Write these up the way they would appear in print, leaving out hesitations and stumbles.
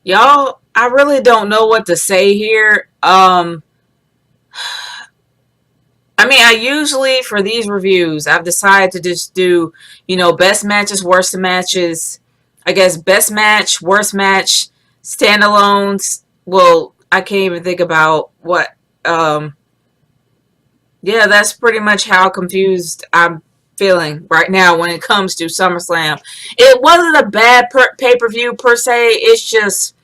Y'all, I really don't know what to say here. I usually, for these reviews, I've decided to just do, best matches, worst matches. I guess best match, worst match, standalones. Well, I can't even think about what. Um, yeah, that's pretty much how confused I'm feeling right now when it comes to SummerSlam. It wasn't a bad pay per view per se. It's just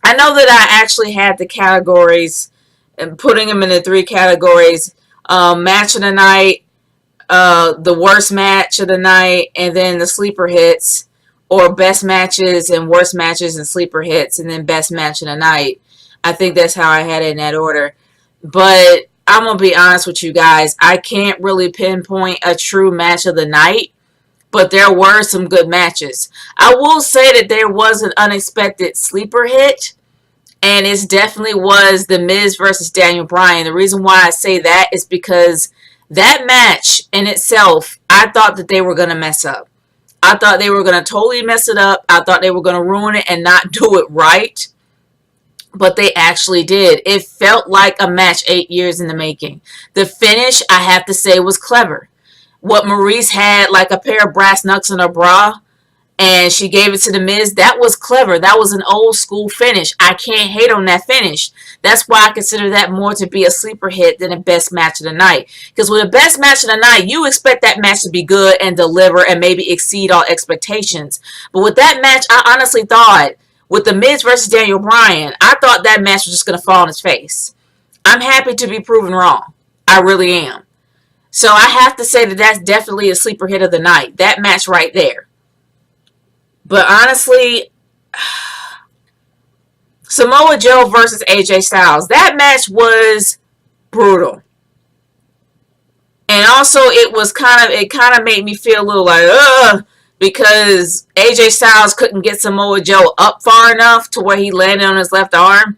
I know that I actually had the categories and putting them into three categories: match of the night, the worst match of the night, and then the sleeper hits, or best matches and worst matches and sleeper hits, and then best match of the night. I think that's how I had it in that order. But I'm gonna be honest with you guys. I can't really pinpoint a true match of the night, but there were some good matches. I will say that there was an unexpected sleeper hit, and it definitely was The Miz versus Daniel Bryan. The reason why I say that is because that match in itself, I thought that they were going to mess up. I thought they were going to totally mess it up. I thought they were going to ruin it and not do it right. But they actually did. It felt like a match 8 years in the making. The finish, I have to say, was clever. What Maurice had, like a pair of brass knucks in her bra, and she gave it to the Miz. That was clever. That was an old school finish. I can't hate on that finish. That's why I consider that more to be a sleeper hit than a best match of the night. Because with a best match of the night, you expect that match to be good and deliver and maybe exceed all expectations. But with that match, I honestly thought, with the Miz versus Daniel Bryan, I thought that match was just going to fall on his face. I'm happy to be proven wrong. I really am. So I have to say that that's definitely a sleeper hit of the night. That match right there. But honestly, Samoa Joe versus AJ Styles, that match was brutal. And also it kind of made me feel a little like, ugh, because AJ Styles couldn't get Samoa Joe up far enough to where he landed on his left arm.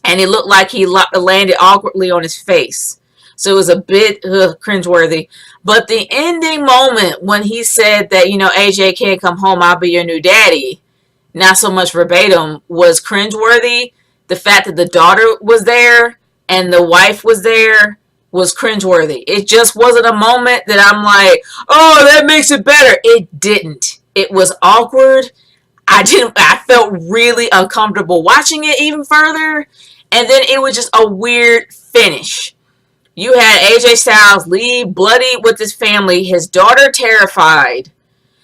And it looked like he landed awkwardly on his face. So it was a bit cringeworthy. But the ending moment when he said that, AJ can't come home, I'll be your new daddy, not so much verbatim, was cringeworthy. The fact that the daughter was there and the wife was there was cringeworthy. It just wasn't a moment that I'm like, oh, that makes it better. It didn't. It was awkward. I felt really uncomfortable watching it even further. And then it was just a weird finish. You had AJ Styles leave bloody with his family, his daughter terrified.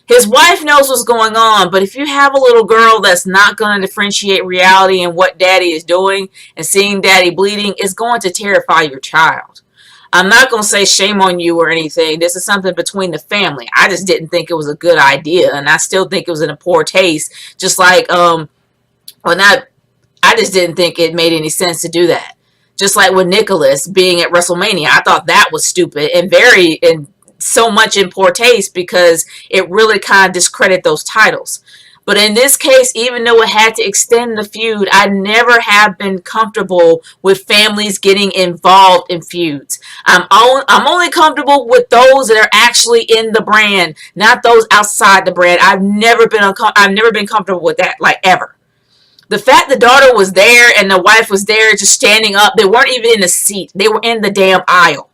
His wife knows what's going on, but if you have a little girl that's not going to differentiate reality and what daddy is doing and seeing daddy bleeding, it's going to terrify your child. I'm not going to say shame on you or anything. This is something between the family. I just didn't think it was a good idea, and I still think it was in a poor taste. Just like, I just didn't think it made any sense to do that. Just like with Nicholas being at WrestleMania, I thought that was stupid and so much in poor taste because it really kind of discredited those titles. But in this case, even though it had to extend the feud, I never have been comfortable with families getting involved in feuds. I'm only comfortable with those that are actually in the brand, not those outside the brand. I've never been comfortable with that, like, ever. The fact the daughter was there and the wife was there just standing up, they weren't even in the seat. They were in the damn aisle.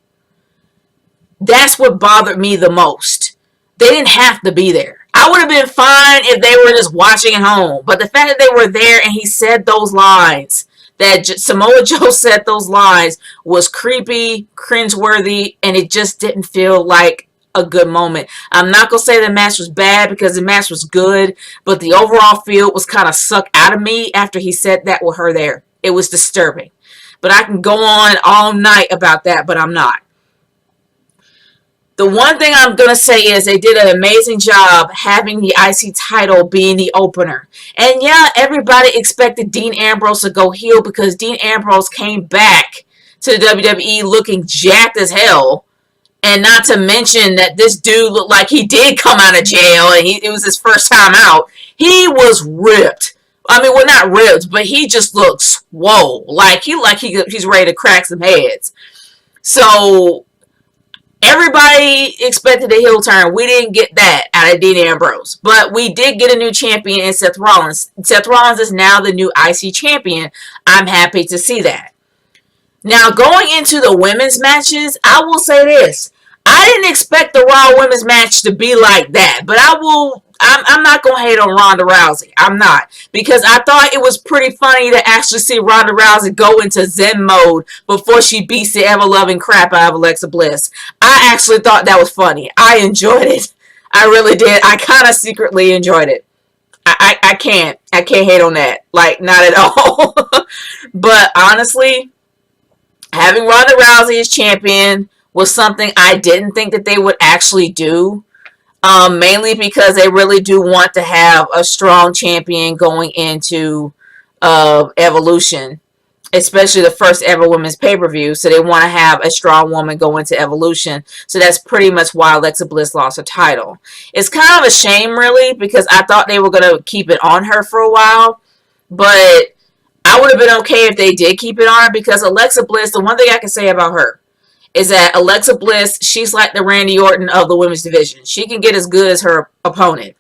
That's what bothered me the most. They didn't have to be there. I would have been fine if they were just watching at home. But the fact that they were there and he said those lines, that Samoa Joe said those lines, was creepy, cringeworthy, and it just didn't feel like a good moment. I'm not going to say the match was bad because the match was good, but the overall feel was kind of sucked out of me after he said that with her there. It was disturbing. But I can go on all night about that, but I'm not. The one thing I'm going to say is they did an amazing job having the IC title being the opener. And yeah, everybody expected Dean Ambrose to go heel because Dean Ambrose came back to the WWE looking jacked as hell. And not to mention that this dude looked like he did come out of jail and it was his first time out. He was ripped. I mean, well, not ripped, but he just looked swole. He's ready to crack some heads. So Everybody expected a heel turn. We didn't get that out of Dean Ambrose. But we did get a new champion in Seth Rollins. Seth Rollins is now the new IC champion. I'm happy to see that. Now, going into the women's matches, I will say this. I didn't expect the Raw women's match to be like that, but I'm not going to hate on Ronda Rousey. I'm not. Because I thought it was pretty funny to actually see Ronda Rousey go into Zen mode before she beats the ever-loving crap out of Alexa Bliss. I actually thought that was funny. I enjoyed it. I really did. I kind of secretly enjoyed it. I can't hate on that. Like, not at all. But honestly, having Ronda Rousey as champion was something I didn't think that they would actually do. Mainly because they really do want to have a strong champion going into Evolution. Especially the first ever women's pay-per-view. So they want to have a strong woman go into Evolution. So that's pretty much why Alexa Bliss lost her title. It's kind of a shame, really, because I thought they were going to keep it on her for a while. But I would have been okay if they did keep it on her, because Alexa Bliss, the one thing I can say about her is that Alexa Bliss, she's like the Randy Orton of the women's division. She can get as good as her opponent.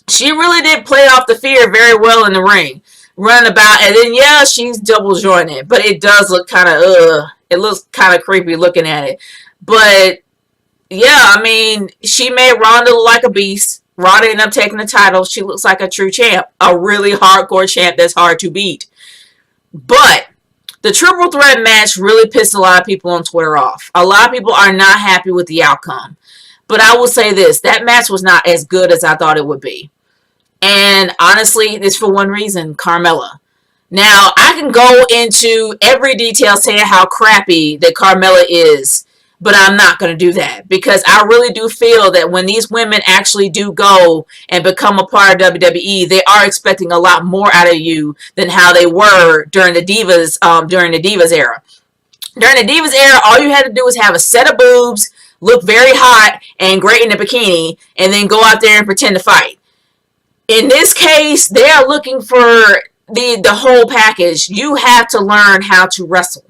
She really did play off the fear very well in the ring. Running about, and then, yeah, she's double jointed. But it does look kind of, it looks kind of creepy looking at it. But, yeah, I mean, she made Ronda look like a beast. Ronda ended up taking the title. She looks like a true champ. A really hardcore champ that's hard to beat. But the triple threat match really pissed a lot of people on Twitter off. A lot of people are not happy with the outcome. But I will say this. That match was not as good as I thought it would be. And honestly, it's for one reason. Carmella. Now, I can go into every detail saying how crappy that Carmella is. But I'm not going to do that. Because I really do feel that when these women actually do go and become a part of WWE, they are expecting a lot more out of you than how they were during the Divas era. During the Divas era, all you had to do was have a set of boobs, look very hot and great in a bikini, and then go out there and pretend to fight. In this case, they are looking for the whole package. You have to learn how to wrestle.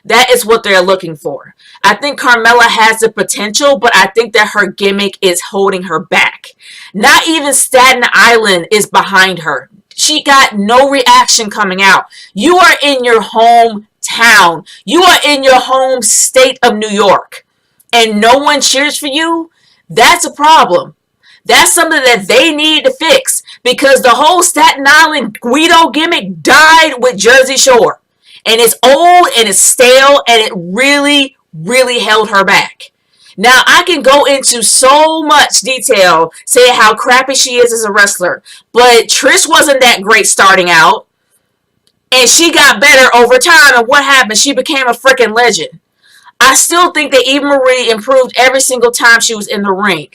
That is what they're looking for. I think Carmella has the potential, but I think that her gimmick is holding her back. Not even Staten Island is behind her. She got no reaction coming out. You are in your hometown. You are in your home state of New York. And no one cheers for you? That's a problem. That's something that they need to fix, because the whole Staten Island Guido gimmick died with Jersey Shore. And it's old and it's stale, and it really, really held her back. Now, I can go into so much detail saying how crappy she is as a wrestler, but Trish wasn't that great starting out, and she got better over time, and what happened? She became a freaking legend. I still think that Eva Marie improved every single time she was in the ring.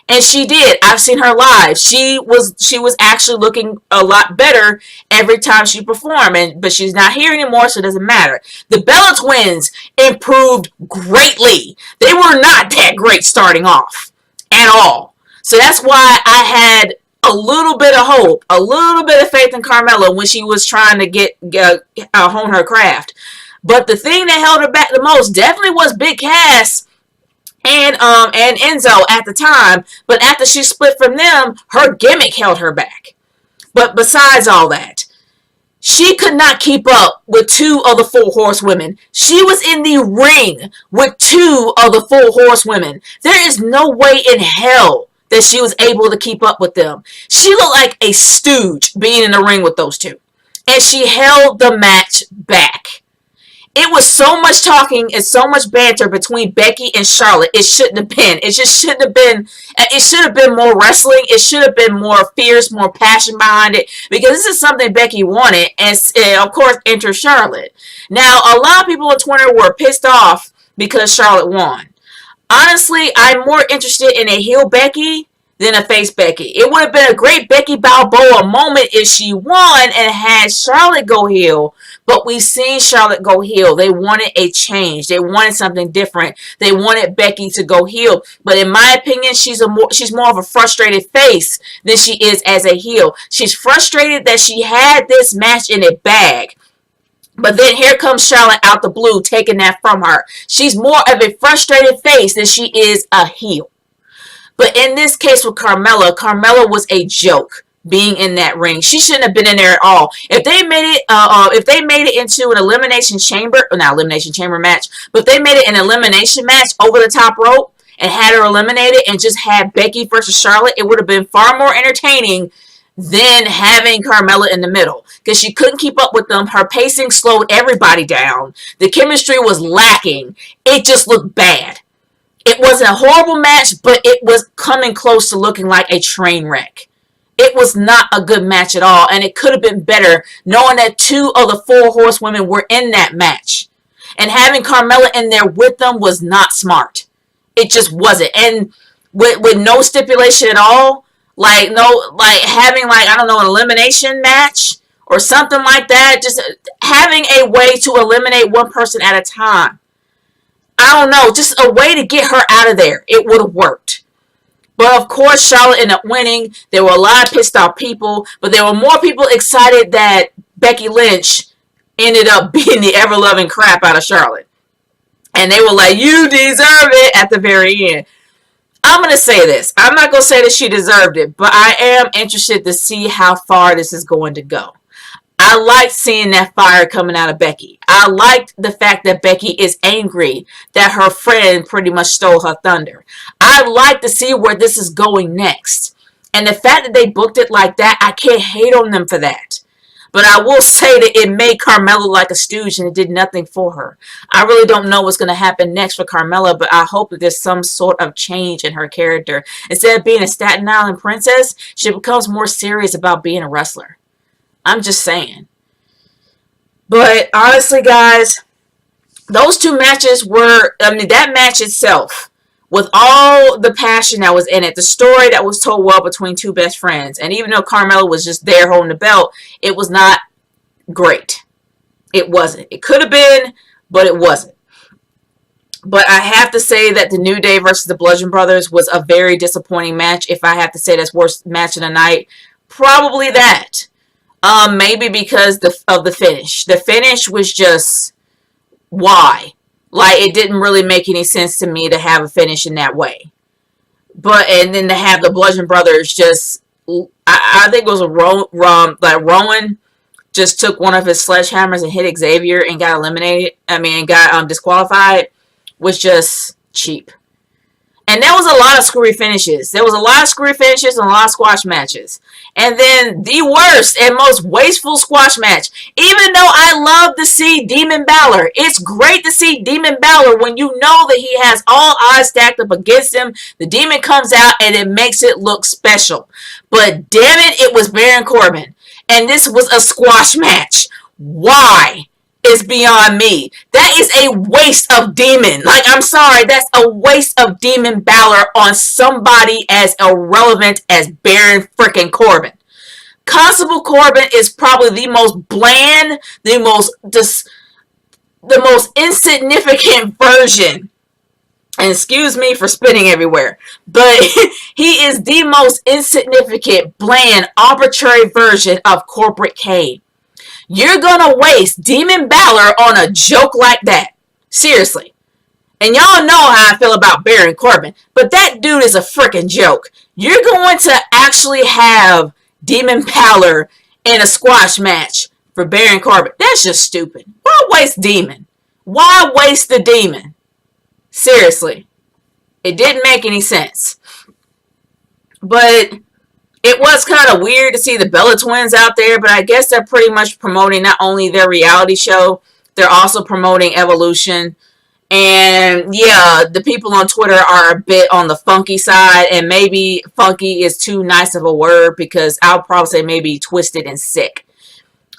And she did. I've seen her live. She was actually looking a lot better every time she performed. But she's not here anymore, so it doesn't matter. The Bella Twins improved greatly. They were not that great starting off at all. So that's why I had a little bit of hope, a little bit of faith in Carmella when she was trying to hone her craft. But the thing that held her back the most definitely was Big Cass and Enzo at the time. But after she split from them, her gimmick held her back. But besides all that, she could not keep up with two of the Four Horsewomen. She was in the ring with two of the Four Horsewomen. There is no way in hell that she was able to keep up with them. She looked like a stooge being in the ring with those two. And she held the match back. It was so much talking and so much banter between Becky and Charlotte. It shouldn't have been. It just shouldn't have been. It should have been more wrestling. It should have been more fierce, more passion behind it. Because this is something Becky wanted. And of course, enter Charlotte. Now, a lot of people on Twitter were pissed off because Charlotte won. Honestly, I'm more interested in a heel Becky than a face Becky. It would have been a great Becky Balboa moment if she won and had Charlotte go heel. But we've seen Charlotte go heel. They wanted a change. They wanted something different. They wanted Becky to go heel. But in my opinion, she's more of a frustrated face than she is as a heel. She's frustrated that she had this match in a bag. But then here comes Charlotte out the blue, taking that from her. She's more of a frustrated face than she is a heel. But in this case with Carmella, Carmella was a joke being in that ring. She shouldn't have been in there at all. If they made it into an elimination chamber, or not elimination chamber match, but if they made it an elimination match over the top rope and had her eliminated and just had Becky versus Charlotte, it would have been far more entertaining than having Carmella in the middle, because she couldn't keep up with them. Her pacing slowed everybody down. The chemistry was lacking. It just looked bad. It wasn't a horrible match, but it was coming close to looking like a train wreck. It was not a good match at all, and it could have been better knowing that 2 of the 4 horsewomen were in that match. And having Carmella in there with them was not smart. It just wasn't. And with no stipulation at all, having I don't know, an elimination match or something like that, just having a way to eliminate one person at a time. I don't know, just a way to get her out of there. It would have worked. But of course, Charlotte ended up winning. There were a lot of pissed off people, but there were more people excited that Becky Lynch ended up beating the ever-loving crap out of Charlotte. And they were like, you deserve it at the very end. I'm going to say this. I'm not going to say that she deserved it, but I am interested to see how far this is going to go. I liked seeing that fire coming out of Becky. I liked the fact that Becky is angry that her friend pretty much stole her thunder. I like to see where this is going next. And the fact that they booked it like that, I can't hate on them for that. But I will say that it made Carmella like a stooge and it did nothing for her. I really don't know what's going to happen next for Carmella, but I hope that there's some sort of change in her character. Instead of being a Staten Island princess, she becomes more serious about being a wrestler. I'm just saying. But honestly, guys, those 2 matches were, that match itself, with all the passion that was in it, the story that was told well between 2 best friends, and even though Carmella was just there holding the belt, it was not great. It wasn't. It could have been, but it wasn't. But I have to say that the New Day versus the Bludgeon Brothers was a very disappointing match. If I have to say that's worst match of the night, probably that. Maybe because of the finish. The finish was just, why? Like, it didn't really make any sense to me to have a finish in that way. And then to have the Bludgeon Brothers just, I think it was Rowan just took one of his sledgehammers and hit Xavier and got got disqualified, was just cheap. And there was a lot of screwy finishes. There was a lot of screwy finishes and a lot of squash matches. And then the worst and most wasteful squash match. Even though I love to see Demon Balor, it's great to see Demon Balor when you know that he has all odds stacked up against him. The Demon comes out and it makes it look special. But damn it, it was Baron Corbin. And this was a squash match. Why? Is beyond me. That is a waste of Demon. Like, I'm sorry, that's a waste of Demon Balor on somebody as irrelevant as Baron freaking Corbin. Constable Corbin is probably the most bland, the most insignificant version. And excuse me for spitting everywhere, but he is the most insignificant, bland, arbitrary version of Corporate Kane. You're gonna waste Demon Balor on a joke like that. Seriously. And y'all know how I feel about Baron Corbin, but that dude is a freaking joke. You're going to actually have Demon Balor in a squash match for Baron Corbin. That's just stupid. Why waste Demon? Why waste the Demon? Seriously. It didn't make any sense. But it was kind of weird to see the Bella Twins out there, but I guess they're pretty much promoting not only their reality show, they're also promoting Evolution. And yeah, the people on Twitter are a bit on the funky side, and maybe funky is too nice of a word because I'll probably say maybe twisted and sick.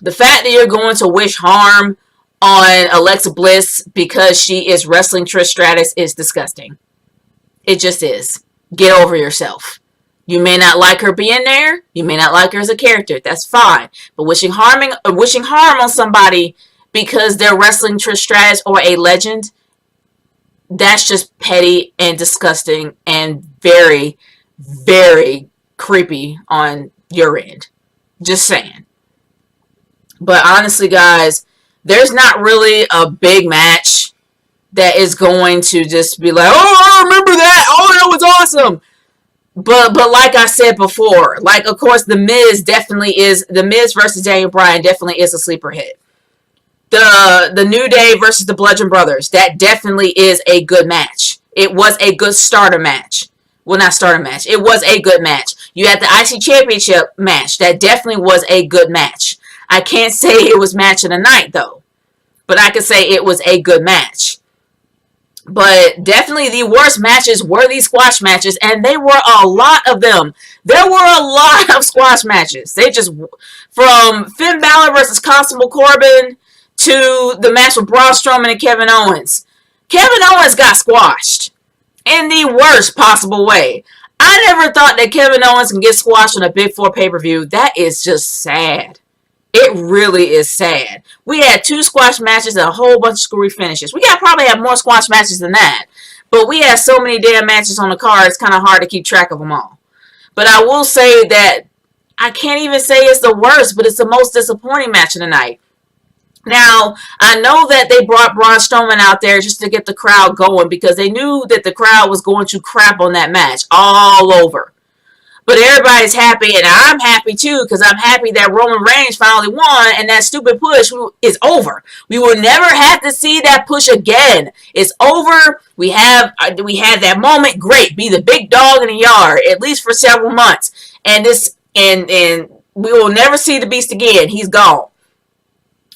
The fact that you're going to wish harm on Alexa Bliss because she is wrestling Trish Stratus is disgusting. It just is. Get over yourself. You may not like her being there. You may not like her as a character. That's fine. But wishing harm on somebody because they're wrestling Trish Stratus or a legend, that's just petty and disgusting and very, very creepy on your end. Just saying. But honestly, guys, there's not really a big match that is going to just be like, oh, I remember that. Oh, that was awesome. But like I said before, like, of course, The Miz versus Daniel Bryan definitely is a sleeper hit. The New Day versus the Bludgeon Brothers, that definitely is a good match. It was a good starter match. Well, not starter match. It was a good match. You had the IC Championship match. That definitely was a good match. I can't say it was match of the night, though. But I can say it was a good match. But definitely the worst matches were these squash matches, and they were a lot of them. There were a lot of squash matches. They just, from Finn Balor versus Constable Corbin to the match with Braun Strowman and Kevin Owens. Kevin Owens got squashed in the worst possible way. I never thought that Kevin Owens can get squashed on a Big Four pay-per-view. That is just sad. It really is sad. We had 2 squash matches and a whole bunch of screwy finishes. We probably have more squash matches than that. But we had so many damn matches on the card, it's kind of hard to keep track of them all. But I will say that I can't even say it's the worst, but it's the most disappointing match of the night. Now, I know that they brought Braun Strowman out there just to get the crowd going because they knew that the crowd was going to crap on that match all over. But everybody's happy, and I'm happy too, because I'm happy that Roman Reigns finally won, and that stupid push is over. We will never have to see that push again. It's over. We had that moment. Great, be the big dog in the yard, at least for several months. And we will never see the Beast again. He's gone.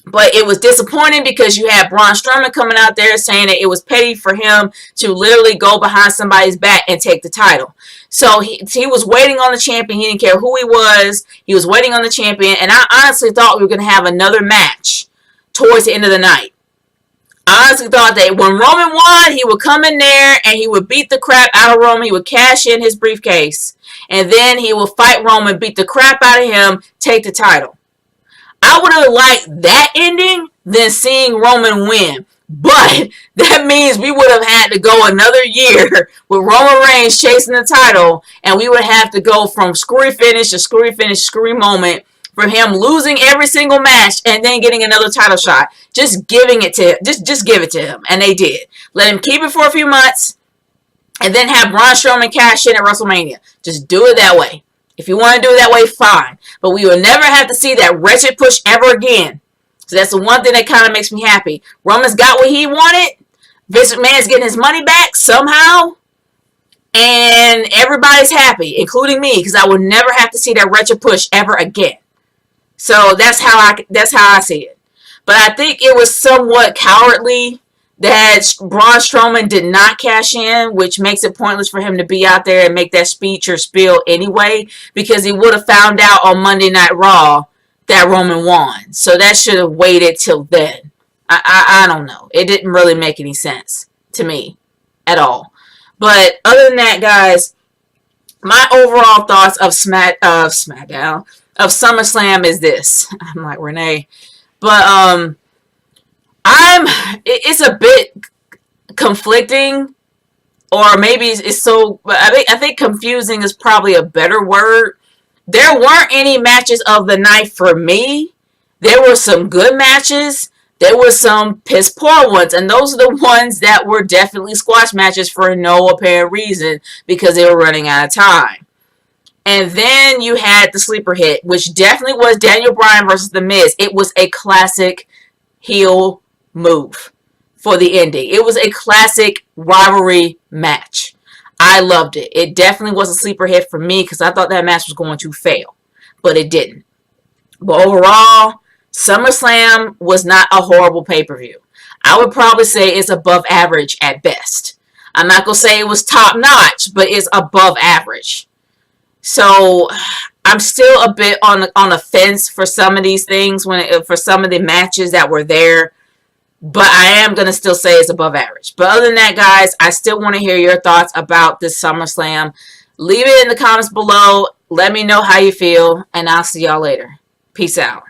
But it was disappointing because you had Braun Strowman coming out there saying that it was petty for him to literally go behind somebody's back and take the title. So he was waiting on the champion. He didn't care who he was. He was waiting on the champion. And I honestly thought we were going to have another match towards the end of the night. I honestly thought that when Roman won, he would come in there and he would beat the crap out of Roman. He would cash in his briefcase. And then he would fight Roman, beat the crap out of him, take the title. I would have liked that ending than seeing Roman win. But that means we would have had to go another year with Roman Reigns chasing the title, and we would have to go from screwy finish to screwy finish, screwy moment, for him losing every single match and then getting another title shot. Just giving it to him. Just give it to him. And they did. Let him keep it for a few months and then have Braun Strowman cash in at WrestleMania. Just do it that way. If you want to do it that way, fine. But we will never have to see that wretched push ever again. So that's the one thing that kind of makes me happy. Roman's got what he wanted. Vince McMahon's getting his money back somehow. And everybody's happy, including me, because I will never have to see that wretched push ever again. So that's how I see it. But I think it was somewhat cowardly that Braun Strowman did not cash in, which makes it pointless for him to be out there and make that speech or spiel anyway, because he would have found out on Monday Night Raw that Roman won. So that should have waited till then. I don't know. It didn't really make any sense to me at all. But other than that, guys, my overall thoughts of SmackDown, of SummerSlam is this. I'm like, Renee. But, it's a bit conflicting, or maybe it's so, I think confusing is probably a better word. There weren't any matches of the night for me. There were some good matches. There were some piss poor ones, and those are the ones that were definitely squash matches for no apparent reason because they were running out of time. And then you had the sleeper hit, which definitely was Daniel Bryan versus The Miz. It was a classic heel move for the ending. It was a classic rivalry match. I loved it. It definitely was a sleeper hit for me because I thought that match was going to fail, but it didn't. But overall, SummerSlam was not a horrible pay-per-view. I would probably say it's above average at best. I'm not going to say it was top-notch, but it's above average. So I'm still a bit on the fence for some of these things, for some of the matches that were there. But I am going to still say it's above average. But other than that, guys, I still want to hear your thoughts about this SummerSlam. Leave it in the comments below. Let me know how you feel. And I'll see y'all later. Peace out.